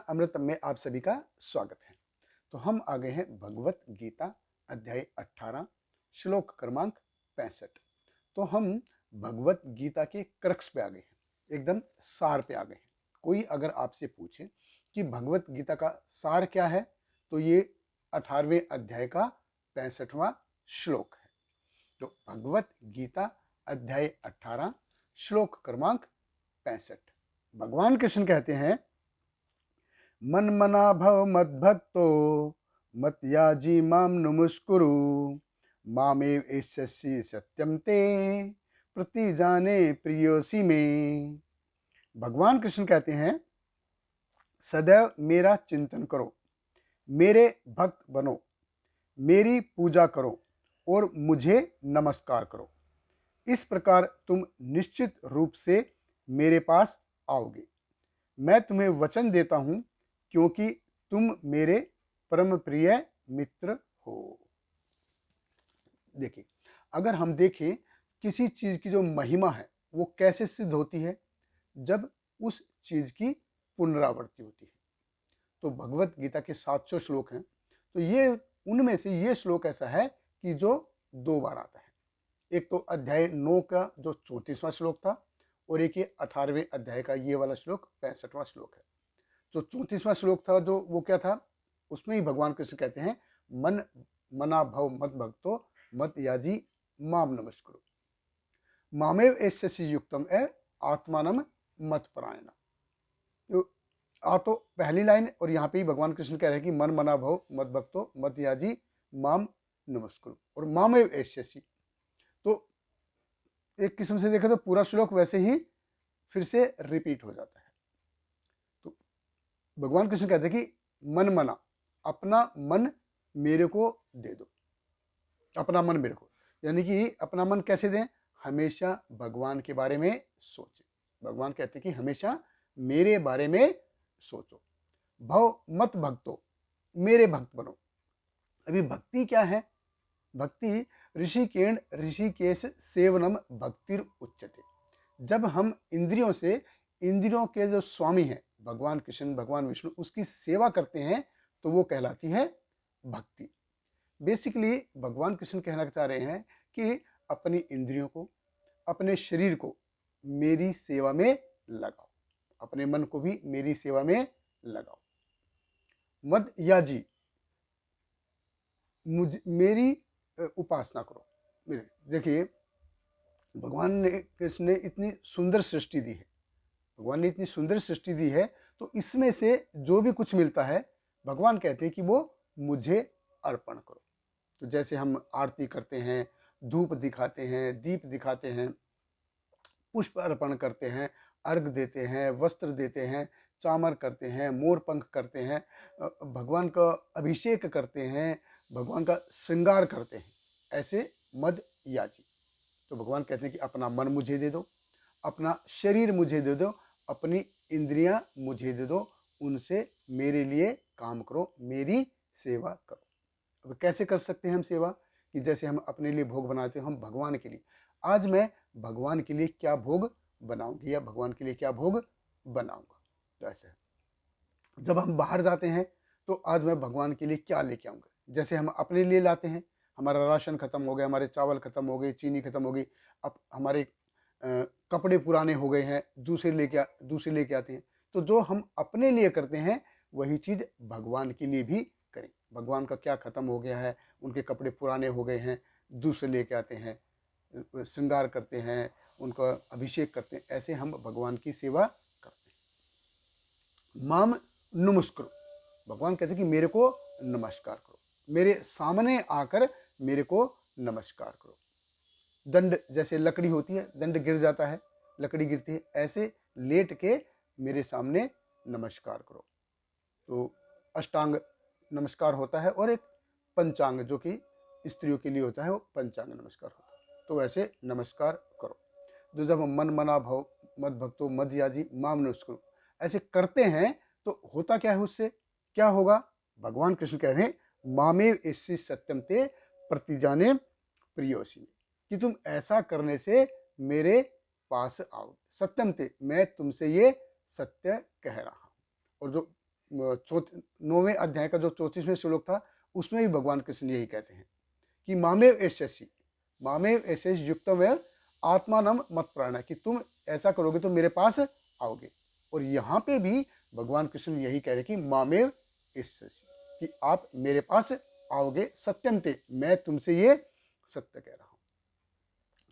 अमृतम में आप सभी का स्वागत है। तो हम आ गए हैं भगवत गीता अध्याय 18 श्लोक क्रमांक 65। तो हम भगवत गीता के क्रक्स पे आ गए हैं, एकदम सार पे आ गए हैं। कोई अगर आपसे पूछे कि भगवत गीता का सार क्या है, तो ये 18वें अध्याय का 65वां श्लोक है। तो भगवत गीता अध्याय 18 श्लोक क्रमांक 65। भगवान कृष्ण कहते हैं, मन मना भव मद्भक्तो मत याजी माम नमुस्कुरु मामेव एष्यसि सत्यम ते प्रति जाने प्रियोसी में। भगवान कृष्ण कहते हैं, सदैव मेरा चिंतन करो, मेरे भक्त बनो, मेरी पूजा करो और मुझे नमस्कार करो। इस प्रकार तुम निश्चित रूप से मेरे पास आओगे। मैं तुम्हें वचन देता हूं, क्योंकि तुम मेरे परम प्रिय मित्र हो। देखिए, अगर हम देखें किसी चीज की जो महिमा है वो कैसे सिद्ध होती है, जब उस चीज की पुनरावृत्ति होती है। तो भगवत गीता के 700 श्लोक हैं, तो ये उनमें से ये श्लोक ऐसा है कि जो 2 बार आता है। एक तो अध्याय 9 का जो 34वां श्लोक था, और एक ये 18वें अध्याय का ये वाला श्लोक 65वां श्लोक है। जो 34वां श्लोक था, जो वो क्या था, उसमें ही भगवान कृष्ण कहते हैं, मन मना भव मत भक्तो मत याजी माम नमस्कुरु मामेव एष्यसि युक्तम ए आत्मानम मत परायणा। तो पहली लाइन और यहाँ पे ही भगवान कृष्ण कह रहे हैं कि मन मना भव मत भक्तो मत याजी माम नमस्कुरु और मामेव एष्यसि। तो एक किस्म से देखें तो पूरा श्लोक वैसे ही फिर से रिपीट हो जाता है। तो भगवान कृष्ण कहते हैं कि मन मना, अपना मन मेरे को दे दो। अपना मन मेरे को, यानी कि अपना मन कैसे दें? हमेशा भगवान के बारे में सोचें। भगवान कहते हैं कि हमेशा मेरे बारे में सोचो। भव मत भक्तो, मेरे भक्त बनो। अभी भक्ति क्या है? भक्ति ऋषिकेण ऋषिकेश सेवनम भक्तिर उच्यते। जब हम इंद्रियों से, इंद्रियों के जो स्वामी हैं भगवान कृष्ण भगवान विष्णु, उसकी सेवा करते हैं तो वो कहलाती है भक्ति। बेसिकली भगवान कृष्ण कहना चाह रहे हैं कि अपनी इंद्रियों को, अपने शरीर को मेरी सेवा में लगाओ, अपने मन को भी मेरी सेवा में लगाओ। मद याजी, मेरी उपासना करो। मेरे देखिए, भगवान ने कृष्ण ने इतनी सुंदर सृष्टि दी है, भगवान ने इतनी सुंदर सृष्टि दी है, तो इसमें से जो भी कुछ मिलता है भगवान कहते हैं कि वो मुझे अर्पण करो। तो जैसे हम आरती करते हैं, धूप दिखाते हैं, दीप दिखाते हैं, पुष्प अर्पण करते हैं, अर्घ देते हैं, वस्त्र देते हैं, चामर करते हैं, मोर पंख करते हैं, भगवान का अभिषेक करते हैं, भगवान का श्रृंगार करते हैं, ऐसे मद याजी। तो भगवान कहते हैं कि अपना मन मुझे दे दो, अपना शरीर मुझे दे दो, अपनी इंद्रियां मुझे दे दो, उनसे मेरे लिए काम करो, मेरी सेवा करो। अब कैसे कर सकते हैं हम सेवा? कि जैसे हम अपने लिए भोग बनाते हैं, हम भगवान के लिए, आज मैं भगवान के लिए क्या भोग बनाऊंगी या भगवान के लिए क्या भोग बनाऊंगा। तो ऐसे है। जब हम बाहर जाते हैं तो आज मैं भगवान के लिए क्या लेके आऊंगा। जैसे हम अपने लिए लाते हैं, हमारा राशन खत्म हो गया, हमारे चावल खत्म हो गए, चीनी खत्म हो गई, अब हमारे कपड़े पुराने हो गए हैं, दूसरे लेके आते हैं। तो जो हम अपने लिए करते हैं वही चीज़ भगवान के लिए भी करें। भगवान का क्या खत्म हो गया है, उनके कपड़े पुराने हो गए हैं, दूसरे लेके आते हैं, श्रृंगार करते हैं, उनका अभिषेक करते हैं, ऐसे हम भगवान की सेवा करते हैं। माम नमस्कुरु, भगवान कहते हैं कि मेरे को नमस्कार करो, मेरे सामने आकर मेरे को नमस्कार करो। दंड, जैसे लकड़ी होती है, दंड गिर जाता है, लकड़ी गिरती है, ऐसे लेट के मेरे सामने नमस्कार करो। तो अष्टांग नमस्कार होता है, और एक पंचांग जो कि स्त्रियों के लिए होता है, वो पंचांग नमस्कार होता है। तो ऐसे नमस्कार करो। तो जब हम मन मना भव मद भक्तो मद याजी माम नमस्कुरु ऐसे करते हैं तो होता क्या है? उससे क्या होगा? भगवान कृष्ण कह रहे हैं, मामेव एष्यसि सत्यम ते प्रतिजाने प्रियोसी, कि तुम ऐसा करने से मेरे पास आओ। सत्यम ते, मैं तुमसे ये सत्य कह रहा हूं। और जो 9वें अध्याय का जो 34वें श्लोक था, उसमें भी भगवान कृष्ण यही कहते हैं कि मामेव एष्यसि, मामेव एष्यसि युक्तमेव आत्मानं मत प्राण, कि तुम ऐसा करोगे तो मेरे पास आओगे। और यहाँ पे भी भगवान कृष्ण यही कह रहे कि मामेव एष्यसि, कि आप मेरे पास आओगे, सत्यम ते, मैं तुमसे ये सत्य कह रहा हूँ।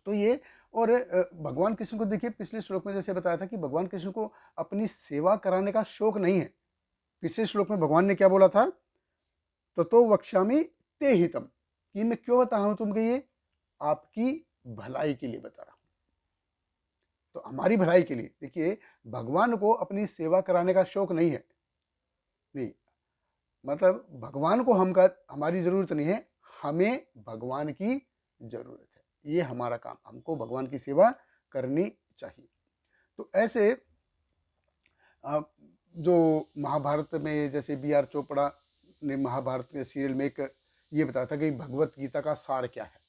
तो ये, और भगवान कृष्ण को देखिए, पिछले श्लोक में जैसे बताया था कि भगवान कृष्ण को अपनी सेवा कराने का शौक नहीं है। पिछले श्लोक में भगवान ने क्या बोला था, ततो वक्ष्यामि ते हितम, कि मैं क्यों बता रहा हूं तुमको, ये आपकी भलाई के लिए बता रहा हूं। तो हमारी भलाई के लिए, देखिए भगवान को अपनी सेवा कराने का शौक नहीं है, नहीं, मतलब भगवान को हमारी जरूरत नहीं है, हमें भगवान की जरूरत है। ये हमारा काम, हमको भगवान की सेवा करनी चाहिए। तो ऐसे जो महाभारत में, जैसे B.R. चोपड़ा ने महाभारत के सीरियल में एक ये बताया था कि भगवत गीता का सार क्या है।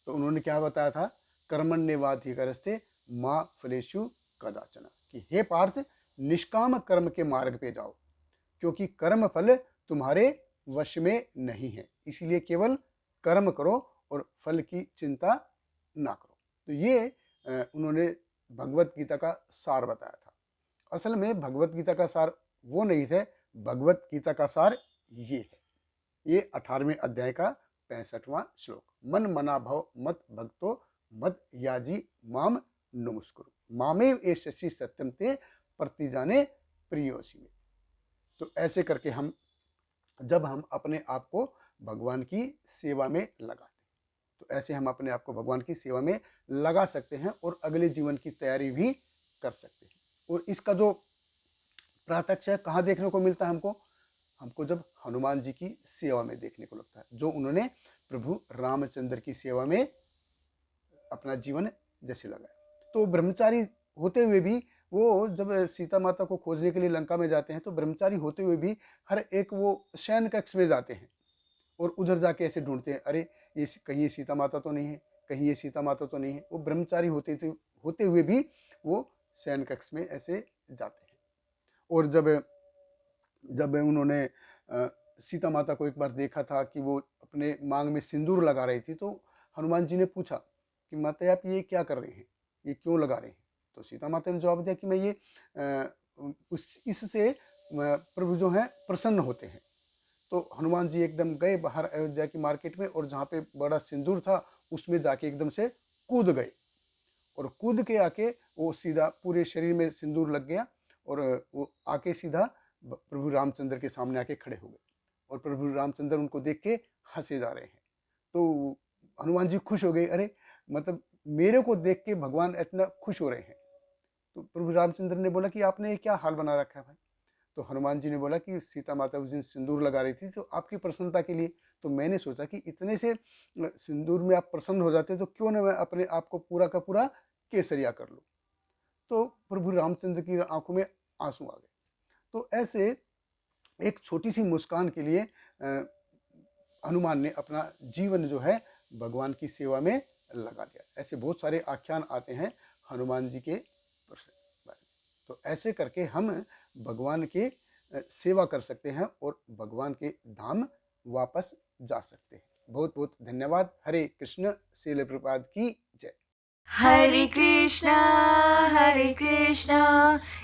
तो उन्होंने क्या बताया था, कर्मण्येवाधिकारस्ते माँ फलेषु कदाचन, कि हे पार्थ, निष्काम कर्म के मार्ग पे जाओ, क्योंकि कर्म फल तुम्हारे वश में नहीं है, इसलिए केवल कर्म करो और फल की चिंता ना करो। तो ये उन्होंने भगवत गीता का सार बताया था। असल में भगवत गीता का सार वो नहीं थे, भगवत गीता का सार ये है, ये 18वें अध्याय का 65वां श्लोक, मन मना भव मत भक्तो मद याजी माम नमस्कुरु, मामेव एष्यसि सत्यम ते प्रतिजाने प्रियोसी में। तो ऐसे करके जब हम अपने आप को भगवान की सेवा में लगाते, तो ऐसे हम अपने आप को भगवान की सेवा में लगा सकते हैं और अगले जीवन की तैयारी भी कर सकते हैं। और इसका जो प्रत्यक्ष है कहाँ देखने को मिलता है हमको जब हनुमान जी की सेवा में देखने को लगता है, जो उन्होंने प्रभु रामचंद्र की सेवा में अपना जीवन जैसे लगाया। तो ब्रह्मचारी होते हुए भी वो जब सीता माता को खोजने के लिए लंका में जाते हैं, तो ब्रह्मचारी होते हुए भी हर एक वो शयन कक्ष में जाते हैं और उधर जाके ऐसे ढूंढते हैं, अरे ये कहीं ये सीता माता तो नहीं है, कहीं ये सीता माता तो नहीं है। वो ब्रह्मचारी होते हुए भी वो शयन कक्ष में ऐसे जाते हैं। और जब उन्होंने सीता माता को एक बार देखा था कि वो अपने मांग में सिंदूर लगा रही थी, तो हनुमान जी ने पूछा कि माता आप ये क्या कर रहे हैं, ये क्यों लगा रहे हैं। तो सीता माता ने जवाब दिया कि मैं ये इससे प्रभु जो है प्रसन्न होते हैं। तो हनुमान जी एकदम गए बाहर अयोध्या की मार्केट में, और जहाँ पे बड़ा सिंदूर था उसमें जाके एकदम से कूद गए, और कूद के आके वो सीधा पूरे शरीर में सिंदूर लग गया, और वो आके सीधा प्रभु रामचंद्र के सामने आके खड़े हो गए, और प्रभु रामचंद्र उनको देख के हंसे जा रहे हैं। तो हनुमान जी खुश हो गए, अरे मतलब मेरे को देख के भगवान इतना खुश हो रहे हैं। तो प्रभु रामचंद्र ने बोला कि आपने ये क्या हाल बना रखा है भाई। तो हनुमान जी ने बोला कि सीता माता उस दिन सिंदूर लगा रही थी, तो आपकी प्रसन्नता के लिए, तो मैंने सोचा कि इतने से सिंदूर में आप प्रसन्न हो जाते, तो क्यों ना मैं अपने आप को पूरा का पूरा केसरिया कर लूँ। तो प्रभु रामचंद्र की आंखों में आंसू आ गए। तो ऐसे एक छोटी सी मुस्कान के लिए हनुमान ने अपना जीवन जो है भगवान की सेवा में लगा दिया। ऐसे बहुत सारे आख्यान आते हैं हनुमान जी के बारे में। तो ऐसे करके हम भगवान के सेवा कर सकते हैं और भगवान के धाम वापस जा सकते हैं। बहुत बहुत धन्यवाद। हरे कृष्ण। श्रील प्रभुपाद की जय। हरे कृष्णा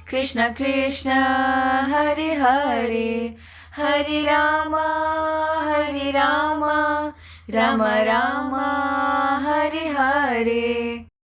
कृष्ण कृष्ण हरे हरे, हरे रामा राम राम हरे हरे।